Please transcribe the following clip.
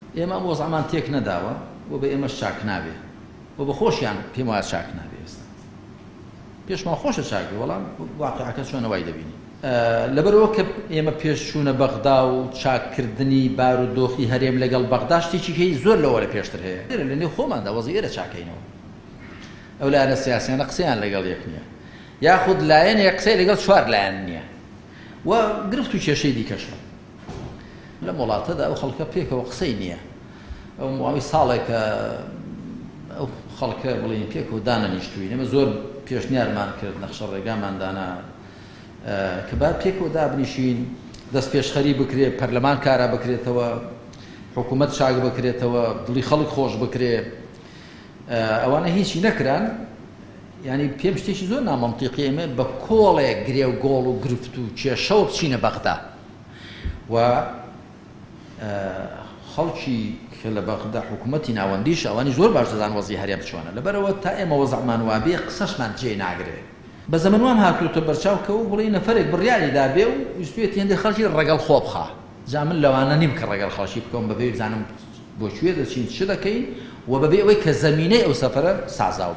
ئێمە ئەم وەزعمان تێک نەداوە و بە ئێمە چاک نابێ و بە خۆشیان پێم وایە چاک نابێ ئێستا پێشمان خۆشە چاکێ وەڵام واقعەکە چۆنەوەی دەبینی لەبەرەوە کە ئێمە پێشچوونە بەغدا و چاککردنی بارودۆخی هەرێم لەگەڵ بەغدا شتێکی کەی زۆر لەوە لە پێشتر هەیە لە نێو خۆماندا وەزی ئێرە چاکەینەوە ئەو لایەنە سیاسییانە قسەیان لەگەڵ یەک نییە یاخود لایەنێک قسەی لەگەڵ چوار لایەن نییە و گرفت و کێشەی دیکەشە لەم وڵاتەدا ئەو خەڵکە پێکەوە قسەی نییە ئەو ماوەی ساڵێکە ئەو خەڵکە بڵین پێکەوە دانەنیشتووی ئێمە زۆر پێشنیارمان کرد نەخشە ڕێگاماندانا کە بعد پێکەوە دابنیشین دەست پێشخەری بکرێت پەرلەمان کارا بکرێتەوە حکوومەت چاک بکرێتەوە دڵی خەڵک خۆش بکرێت ئەوانە هیچی نەکران ینی پێم شتێکی زۆر نامەنتیقی ئێمە بە کۆڵێک گرێ و گۆڵ و گرفت و کێشەوە بچینە بەغدا و خەڵکی کە لە بەغدا حکوومەتی ناوەندیش ئەوانی زۆر باش دەزان وەزی هەرێم چۆنە لەبەرەوە تا ئێمە وەزعمان وابێ قسەشمان جێ ناگرێت بە زەمن وام هاتووتە بەرچاو کە و بڵێ نەفەرێک بڕیاری دابێ و ویستوێت هێندەی خەڵکی ڕەگەڵ خۆ بخا جا من لەوانە نیم کە ڕەگەڵ خەڵکی بکەم بەبێ بزانم بۆ کوێ دەچین چ دەکەین و بەبێ ئەوەی کە زەمینەی ئەو سەفەرە سازاو